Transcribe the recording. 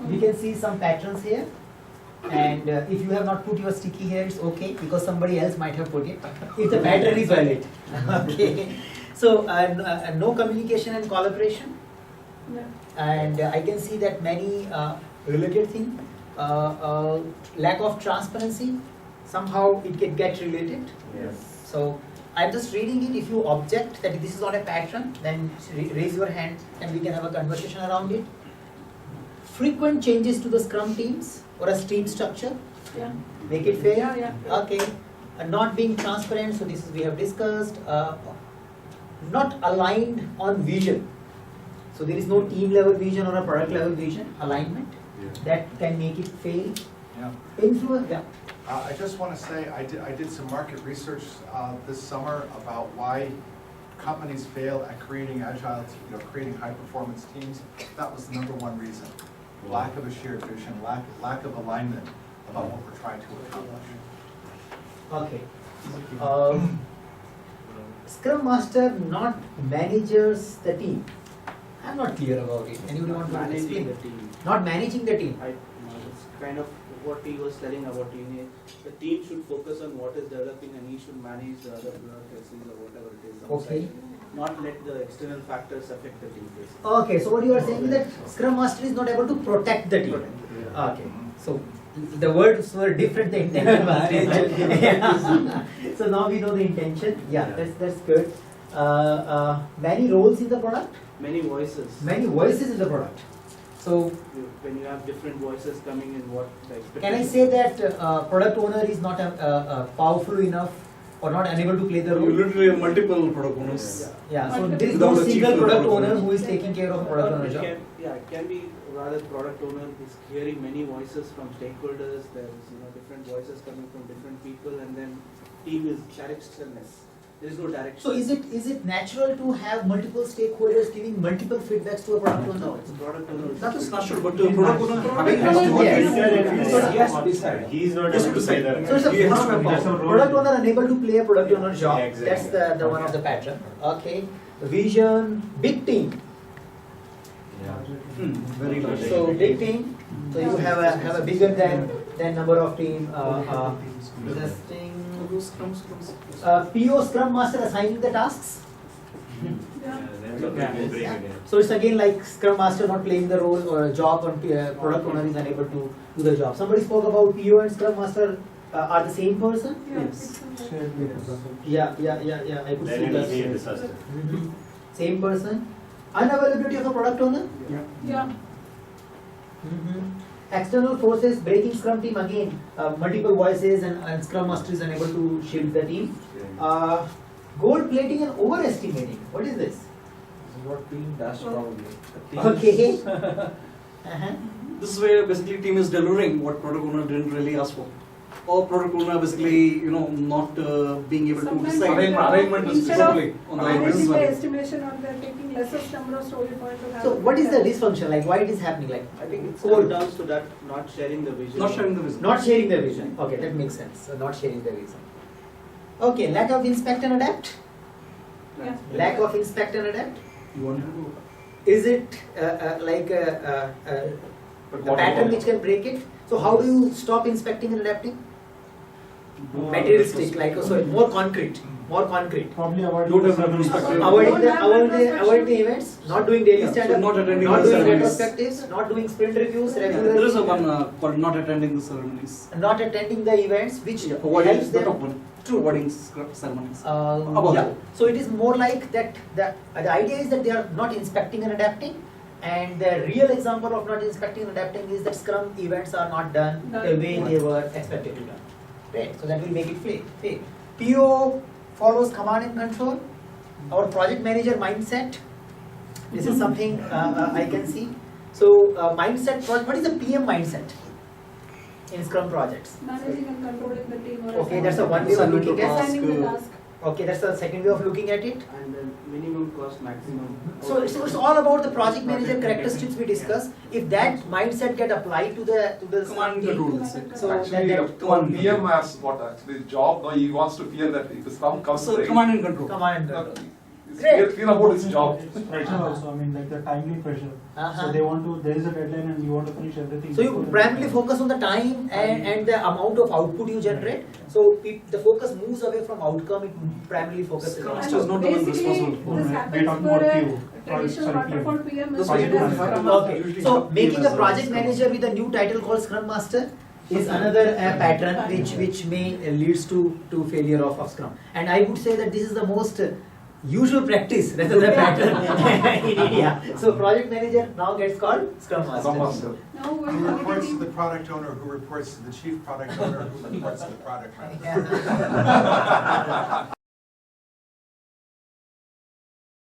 We can see some patterns here, and if you have not put your sticky here, it's okay because somebody else might have put it. If the pattern is valid, okay. So no communication and collaboration, and I can see that many related things. Lack of transparency, somehow it can get related. Yes. So I'm just reading it. If you object that this is not a pattern, then raise your hand and we can have a conversation around it. Frequent changes to the Scrum teams or a team structure. Yeah. Make it fair. Yeah. Okay. Not being transparent. So this is we have discussed. Not aligned on vision. So there is no team level vision or a product level vision alignment. Yeah. That can make it fail. Yeah. Influence. Yeah. I just want to say I did some market research this summer about why companies fail at creating agile, creating high performance teams. That was the #1 reason: lack of a shared vision, lack of alignment about what we're trying to accomplish. Okay. Scrum Master not manages the team. I'm not clear about it. Anybody want to Managing explain? the team. Not managing the team. It's kind of what he was telling about teenage. The team should focus on what is developing and he should manage the other bureaucracies or whatever it is. Okay. outside. Not let the external factors affect the team. Basically. Okay, so what you are saying is that Scrum Master is not able to protect the team. Okay, so the words were different, the intention was different. Yeah. So now we know the intention. Yeah, that's good. Many roles in the product, Many voices. many voices in the product. So When you have different voices coming in, what the expectation. can I say that product owner is not powerful enough or not unable to play the You role? literally have multiple product owners. Yeah, so there is no Without a chief single product product owner owner. who is taking care of product owner It job. it can be rather product owner is hearing many voices from stakeholders. There's different voices coming from different people, and then team is directionless. There is no direction. So is it natural to have multiple stakeholders giving multiple feedbacks to a product owner? No, it's product owner. That is not sure, but product owner Yes. He has to decide. He is not Yes, able to say that. So it's a He has to have product owner unable to play a product owner job. Yeah, exactly. That's the one of the pattern. Okay. Vision, big team. very large. So big team. So you have a bigger than number of team. Interesting. PO Scrum Master assigning the tasks. So it's again like Scrum Master not playing the role or a job, and product owner is unable to do the job. Somebody spoke about PO and Scrum Master are the same person. Yes. Yeah. I could Then see it will be a that. disaster. Same person. Unavailability of a product owner. Yeah. External forces breaking Scrum team again. Multiple voices and Scrum Master is unable to shield the team. Gold plating and overestimating. What is this? This is what team does probably. Okay. This is where basically team is delivering what product owner didn't really ask for. Or product owner basically, not being able to Sometimes decide. Alignment is instead of basically on the managing the alignment. estimation, or they're taking lessest number of story points to have. So what is the dysfunction? Like why it is happening? Like I think it Gold. comes down to that not sharing the vision. Not sharing the vision. not sharing the vision. Okay, that makes sense. So not sharing the vision. Okay, lack of inspect and adapt. Yeah. Lack of inspect and adapt. You want to Is it like a pattern which can break it? So how do you stop inspecting and adapting? Materialistic, like sorry, more concrete. Probably avoid. Don't have retrospective. Avoid the events, not doing daily Yeah, so stand-up, not attending not the doing ceremonies. retrospectives, not doing sprint reviews There is a regularly, one called not attending the ceremonies. not attending the events which Avoiding helps the them. top one. True. Avoiding ceremonies. Yeah. So it is more like that. The idea is that they are not inspecting and adapting, and the real example of not inspecting and adapting is that Scrum events are not done the way they were expected to be done. Right. So that will make it fail. PO follows command and control. Our project manager mindset. This is something I can see. So mindset. What is the PM mindset in Scrum projects? Managing and controlling the team. Or Okay, that's the one way of Assignment looking of at. task. Assigning the task. Okay, that's the second way of looking at it. And then minimum cost, maximum. So it's all about the project manager characteristics we discuss. If that mindset get applied to the Command and control. That's it. So Actually, that command. PM has what actually the job. Now he wants to feel that if the Scrum comes So late, command and control. command and control. Great. clean about his job. It's pressure also, I mean, like the timely pressure. Uh-huh. So they want to, there is a deadline and you want to finish everything. So you before the primarily deadline. focus on the time and the amount of output you generate. So the focus moves away from outcome, it primarily focuses Scrum on Master is not the one Basically, responsible. this We're happens talking for about a PO. traditional Sorry, waterfall PM. The is project done as manager. Scrum Okay, Usually so team making as a a project Scrum manager with a new title called Scrum Master is another pattern which may leads to failure of Scrum. And I would say that this is the most usual practice rather than pattern in India. So project manager now gets called Scrum Master. Scrum Master. Now we're Who reports to targeting. the product owner, who reports to the chief product owner, who reports to the product manager. Yeah.